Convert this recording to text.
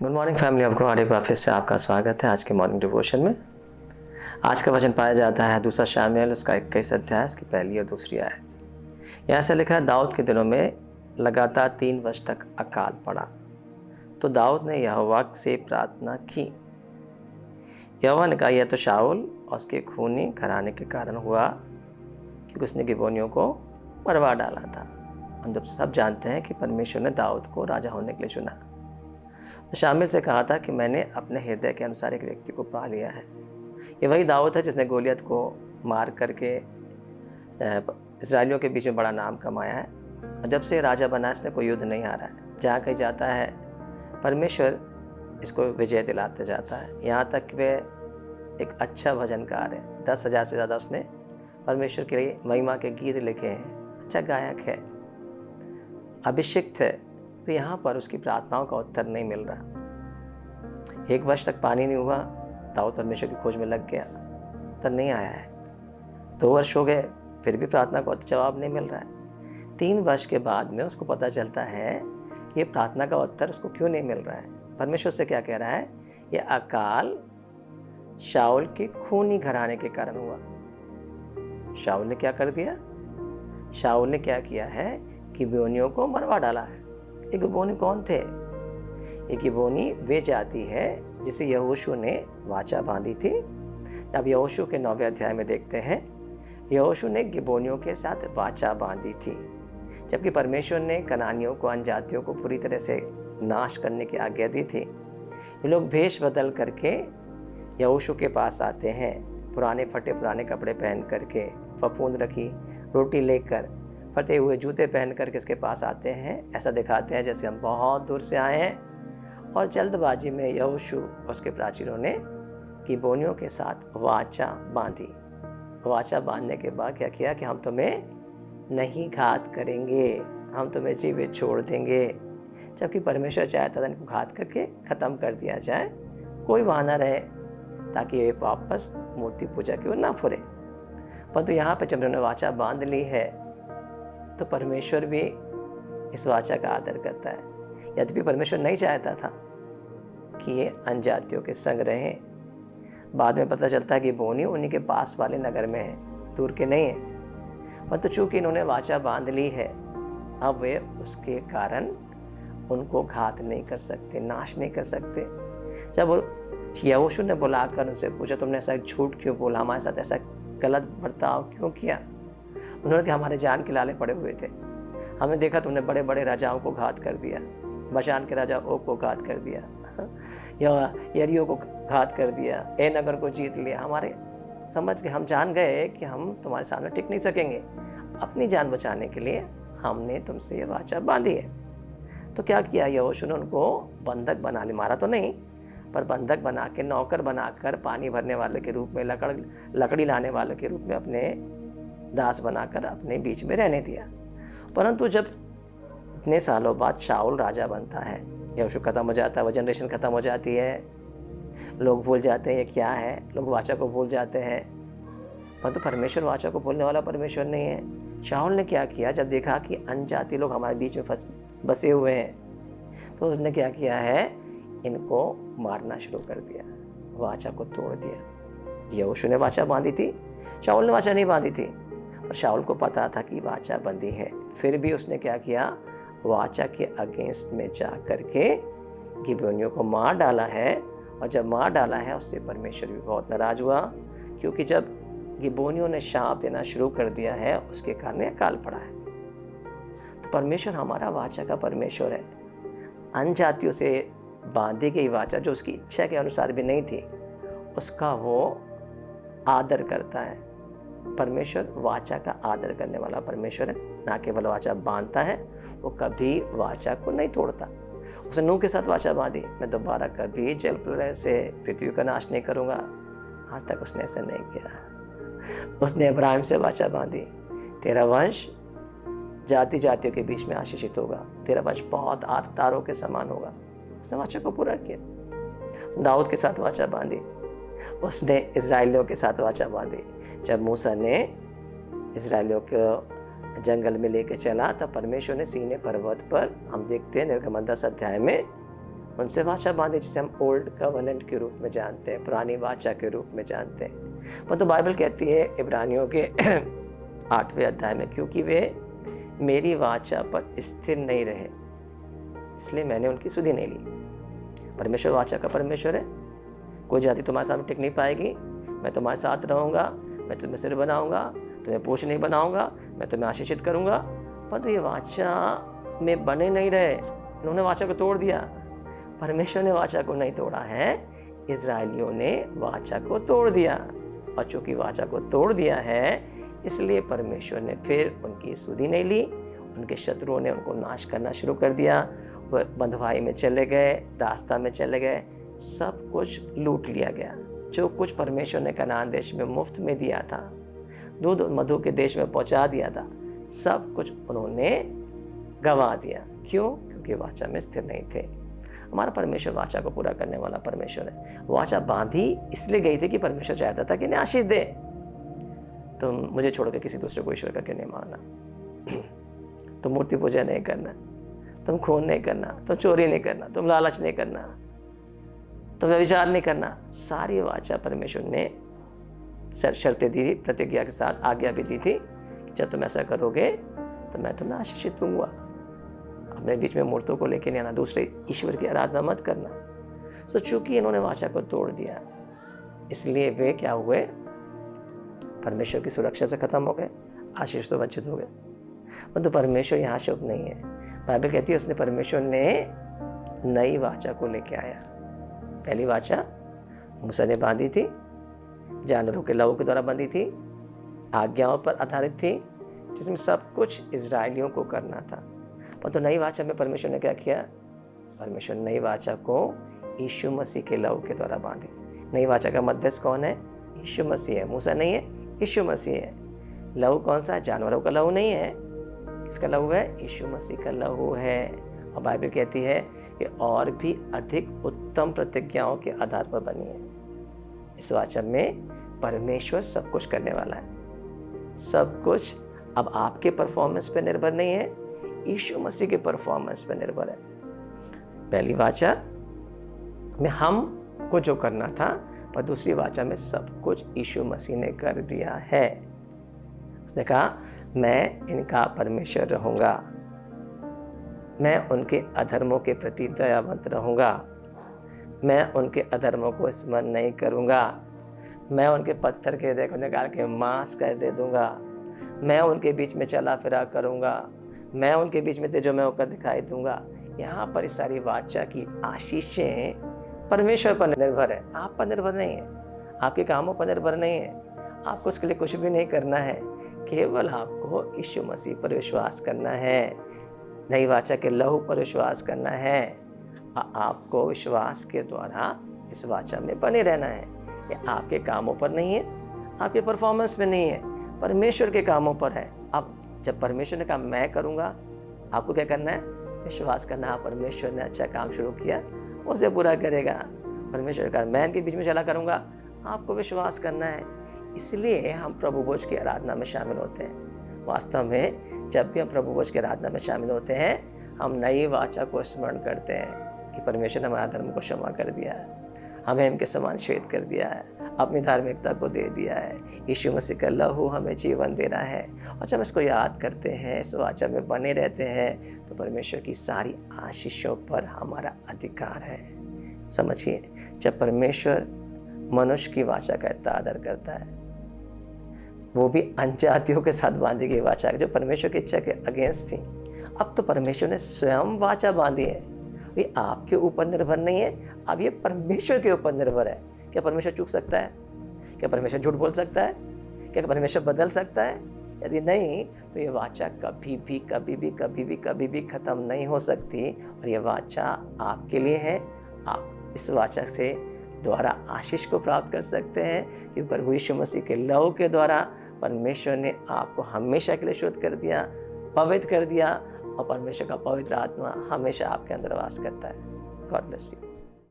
Good morning family of God. एक बार फिर से आपका स्वागत है आज के मॉर्निंग डिवोशन में। आज का वचन पाया जाता है दूसरा शामुएल उसका 21 अध्याय उसकी पहली और दूसरी आयत। यहाँ से लिखा है, दाऊद के दिनों में लगातार 3 वर्ष तक अकाल पड़ा, तो दाऊद ने यहोवा से प्रार्थना की। यहोवा ने कहा, यह तो शाऊल और उसके खूनी घराने के कारण हुआ, क्योंकि उसने गिबोनियों को मरवा डाला था। हम जब सब जानते हैं कि परमेश्वर ने दाऊद को राजा होने के लिए चुना। तो शामुएल से कहा था कि मैंने अपने हृदय के अनुसार एक व्यक्ति को पा लिया है। ये वही दाऊद है जिसने गोलियत को मार करके इस्राएलियों के बीच में बड़ा नाम कमाया है। और जब से राजा बना इसने कोई युद्ध नहीं हारा है। जहाँ कहीं जाता है परमेश्वर इसको विजय दिलाते जाता है। यहाँ तक वे एक अच्छा भजनकार है। 10,000 से ज़्यादा उसने परमेश्वर के लिए महिमा के गीत लिखे हैं। अच्छा गायक है, अभिषिक्त है। तो यहाँ पर उसकी प्रार्थनाओं का उत्तर नहीं मिल रहा। 1 वर्ष तक पानी नहीं हुआ, दाऊद परमेश्वर की खोज में लग गया, उत्तर नहीं आया है। 2 वर्ष हो गए, फिर भी प्रार्थना का जवाब नहीं मिल रहा है। 3 वर्ष के बाद में उसको पता चलता है कि ये प्रार्थना का उत्तर उसको क्यों नहीं मिल रहा है। परमेश्वर से क्या कह रहा है, ये अकाल शाऊल के खूनी घराने के कारण हुआ। शाऊल ने क्या कर दिया? शाऊल ने क्या किया है? गिबोनियों को मरवा डाला है। ये गिबोनी कौन थे? ये गिबोनी वे जाति है जिसे यहोशू ने वाचा बांधी थी। अब यहोशू के 9वें अध्याय में देखते हैं, यहोशू ने गिबोनियों के साथ वाचा बांधी थी, जबकि परमेश्वर ने कनानियों को, अन्य जातियों को पूरी तरह से नाश करने की आज्ञा दी थी। ये लोग भेष बदल करके यहोशू के पास आते हैं, पुराने फटे पुराने कपड़े पहन करके, फफूंद रखी रोटी लेकर, फटे हुए जूते पहन कर के इसके पास आते हैं। ऐसा दिखाते हैं जैसे हम बहुत दूर से आए हैं। और जल्दबाजी में यहोशू उसके प्राचीनों ने गिबोनियों के साथ वाचा बांधी। वाचा बांधने के बाद क्या किया कि हम तुम्हें नहीं घात करेंगे, हम तुम्हें जीवित छोड़ देंगे। जबकि परमेश्वर चाहता था इनको घात करके ख़त्म कर दिया जाए, कोई वहाँ ना रहे, ताकि ये वापस मूर्ति पूजा की ओर ना फुरे। परंतु यहाँ पर जब उन्होंने वाचा बांध ली है तो परमेश्वर भी इस वाचा का आदर करता है। यद्यपि परमेश्वर नहीं चाहता था कि ये अन्य जातियों के संग रहें। बाद में पता चलता है कि बोनी उन्हीं के पास वाले नगर में है, दूर के नहीं है। परंतु चूंकि इन्होंने वाचा बांध ली है, अब वे उसके कारण उनको घात नहीं कर सकते, नाश नहीं कर सकते। जब यहोशू ने बुलाकर उनसे पूछा, तुमने ऐसा झूठ क्यों बोला, हमारे साथ ऐसा गलत बर्ताव क्यों किया? उन्होंने कहा, हमारे जान के लाले पड़े हुए थे, हमने देखा तुमने बड़े बड़े राजाओं को घात कर दिया, बशान के राजा ओग को घात कर दिया, या यरियो को घात कर दिया, ए नगर को जीत लिया। हमारे समझ के हम जान गए कि हम तुम्हारे सामने टिक नहीं सकेंगे। अपनी जान बचाने के लिए हमने तुमसे ये वाचा बांधी है। तो क्या किया यहोशू ने? उनको बंधक बना लिया, मारा तो नहीं, पर बंधक बना के, नौकर बनाकर, पानी भरने वाले के रूप में, लकड़ी लाने वाले के रूप में अपने दास बनाकर अपने बीच में रहने दिया। परंतु जब इतने सालों बाद शाऊल राजा बनता है, यहोशू खत्म हो जाता है, वो जनरेशन खत्म हो जाती है, लोग भूल जाते हैं ये क्या है, लोग वाचा को भूल जाते हैं। परंतु परमेश्वर वाचा को भूलने वाला परमेश्वर नहीं है। शाऊल ने क्या किया? जब देखा कि अन्य जाति लोग हमारे बीच में बसे हुए हैं, तो उसने क्या किया है? इनको मारना शुरू कर दिया, वाचा को तोड़ दिया। यहोशू ने वाचा बांधी थी, शाऊल ने वाचा नहीं बांधी थी। पर शाऊल को पता था कि वाचा बंधी है, फिर भी उसने क्या किया? वाचा के अगेंस्ट में जा करके गिबोनियों को मार डाला है। और जब मार डाला है, उससे परमेश्वर भी बहुत नाराज हुआ, क्योंकि जब गिबोनियों ने शाप देना शुरू कर दिया है, उसके कारण अकाल पड़ा है। तो परमेश्वर हमारा वाचा का परमेश्वर है। अन्य जातियों से बांधी गई वाचा जो उसकी इच्छा के अनुसार भी नहीं थी, उसका वो आदर करता है। परमेश्वर वाचा का आदर करने वाला परमेश्वर है, ना केवल वाचा बांधता है, वो कभी वाचा को नहीं तोड़ता। उसने नूह के साथ वाचा बांधी, मैं दोबारा कभी जल प्रलय से पृथ्वी का नाश नहीं करूंगा। आज तक उसने ऐसा नहीं किया। उसने अब्राहम से वाचा बांधी, तेरा वंश जाति जातियों के बीच में आशीषित होगा, तेरा वंश बहुत तारों के समान होगा। उसने वाचा को पूरा किया। दाऊद के साथ वाचा बांधी, उसने इजराइलियों के साथ वाचा बांधी। जब मूसा ने इजराइलियों को जंगल में लेके चला, तब परमेश्वर ने सीने पर्वत पर, हम देखते हैं निर्गमन 10 अध्याय में, उनसे वाचा बांधी, जिसे हम ओल्ड कवर्नेंट के रूप में जानते हैं, पुरानी वाचा के रूप में जानते हैं। पर तो बाइबल कहती है इब्रानियों के 8वें अध्याय में, क्योंकि वे मेरी वाचा पर स्थिर नहीं रहे इसलिए मैंने उनकी सुधि नहीं ली। परमेश्वर वाचा का परमेश्वर है। कोई जाति तुम्हारे सामने टिक नहीं पाएगी। मैं तुम्हारे साथ रहूँगा, मैं तुम्हें सिर बनाऊँगा, तुम्हें पूछ नहीं बनाऊँगा, मैं तुम्हें आशीषित करूँगा। परंतु ये वाचा में बने नहीं रहे, इन्होंने वाचा को तोड़ दिया। परमेश्वर ने वाचा को नहीं तोड़ा है, इजरायलियों ने वाचा को तोड़ दिया। और चूंकि वाचा को तोड़ दिया है इसलिए परमेश्वर ने फिर उनकी सुधि नहीं ली। उनके शत्रुओं ने उनको नाश करना शुरू कर दिया। वह बंधुआई में चले गए, दास्ता में चले गए, सब कुछ लूट लिया गया। जो कुछ परमेश्वर ने कनान देश में मुफ्त में दिया था, दूध और मधु के देश में पहुंचा दिया था, सब कुछ उन्होंने गंवा दिया। क्यों? क्योंकि वाचा में स्थिर नहीं थे। हमारा परमेश्वर वाचा को पूरा करने वाला परमेश्वर है। वाचा बांधी इसलिए गई थी कि परमेश्वर चाहता था कि इन्हें आशीष दे। तुम मुझे छोड़ के किसी दूसरे को ईश्वर करके नहीं मानना, तुम मूर्ति पूजा नहीं करना, तुम खून नहीं करना, तुम चोरी नहीं करना, तुम लालच नहीं करना, तुम व्यभिचार नहीं करना। सारी वाचा परमेश्वर ने शर्तें दी थी, प्रतिज्ञा के साथ आज्ञा भी दी थी, जब तुम ऐसा करोगे तो मैं तुम्हें आशीषित दूंगा। अपने बीच में मूर्तों को लेकर नहीं आना, दूसरे ईश्वर की आराधना मत करना। सो चूंकि इन्होंने वाचा को तोड़ दिया इसलिए वे क्या हुए? परमेश्वर की सुरक्षा से खत्म हो गए, आशीष से वंचित हो गए। परंतु परमेश्वर यहाँ शुभ नहीं है। बाइबल कहती है उसने परमेश्वर ने नई वाचा को लेके आया। पहली वाचा मूसा ने बांधी थी, जानवरों के लहू के द्वारा बंधी थी, आज्ञाओं पर आधारित थी, जिसमें सब कुछ इजरायलियों को करना था। परंतु नई वाचा में परमेश्वर ने क्या किया? परमेश्वर नई वाचा को यीशु मसीह के लहू के द्वारा बांधी। नई वाचा का मध्यस्थ कौन है? यीशु मसीह है। मूसा नहीं है, यीशु मसीह है। लहू कौन सा है? जानवरों का लहू नहीं है। किसका लहू है? यीशु मसीह का लहू है। और बाइबल कहती है कि और भी अधिक उत्तम प्रतिज्ञाओं के आधार पर बनी है। इस वाचा में परमेश्वर सब कुछ करने वाला है। सब कुछ अब आपके परफॉर्मेंस पे निर्भर नहीं है, यीशु मसीह के परफॉर्मेंस पे निर्भर है। पहली वाचा में हम को जो करना था, पर दूसरी वाचा में सब कुछ यीशु मसीह ने कर दिया है। उसने कहा मैं इनका परमेश्वर रहूंगा, मैं उनके अधर्मों के प्रति दयावंत रहूंगा, मैं उनके अधर्मों को स्मरण नहीं करूंगा, मैं उनके पत्थर के हृदय को निकाल के मांस कर दे दूंगा, मैं उनके बीच में चला फिरा करूंगा, मैं उनके बीच में तेजोमय होकर दिखाई दूंगा। यहाँ पर इस सारी वाचा की आशीषें परमेश्वर पर निर्भर है, आप पर निर्भर नहीं है, आपके कामों पर निर्भर नहीं है। आपको उसके लिए कुछ भी नहीं करना है, केवल आपको यीशु मसीह पर विश्वास करना है, नई वाचा के लहू पर विश्वास करना है। आपको विश्वास के द्वारा इस वाचा में बने रहना है। ये आपके कामों पर नहीं है, आपके परफॉर्मेंस में नहीं है, परमेश्वर के कामों पर है। अब जब परमेश्वर ने कहा मैं करूँगा, आपको क्या करना है? विश्वास करना। परमेश्वर ने अच्छा काम शुरू किया, उसे पूरा करेगा। परमेश्वर का मैं इनके बीच में चला करूँगा, आपको विश्वास करना है। इसलिए हम प्रभु भोज की आराधना में शामिल होते हैं। वास्तव में जब भी हम प्रभु भोज की आराधना में शामिल होते हैं, हम नई वाचा को स्मरण करते हैं कि परमेश्वर ने हमारा धर्म को क्षमा कर दिया है, हमें इनके समान श्वेत कर दिया है, अपनी धार्मिकता को दे दिया है। यीशु मसीह का लहू हमें जीवन दे रहा है। और जब इसको याद करते हैं, इस वाचा में बने रहते हैं, तो परमेश्वर की सारी आशीषों पर हमारा अधिकार है। समझिए, जब परमेश्वर मनुष्य की वाचा का इतना आदर करता है, वो भी अनजातियों के साथ बांधी गई वाचा जो परमेश्वर की इच्छा के अगेंस्ट थी, अब तो परमेश्वर ने स्वयं वाचा बांधी है। ये आपके ऊपर निर्भर नहीं है, अब ये परमेश्वर के ऊपर निर्भर है। क्या परमेश्वर चूक सकता है? क्या परमेश्वर झूठ बोल सकता है? क्या परमेश्वर बदल सकता है? यदि नहीं, तो ये वाचा कभी भी खत्म नहीं हो सकती। और ये वाचा आपके लिए है। आप इस वाचा से द्वारा आशीष को प्राप्त कर सकते हैं, क्योंकि प्रभु यीशु मसीह के लहू के द्वारा परमेश्वर ने आपको हमेशा के लिए शुद्ध कर दिया, पवित्र कर दिया, और परमेश्वर का पवित्र आत्मा हमेशा आपके अंदर वास करता है। God bless you.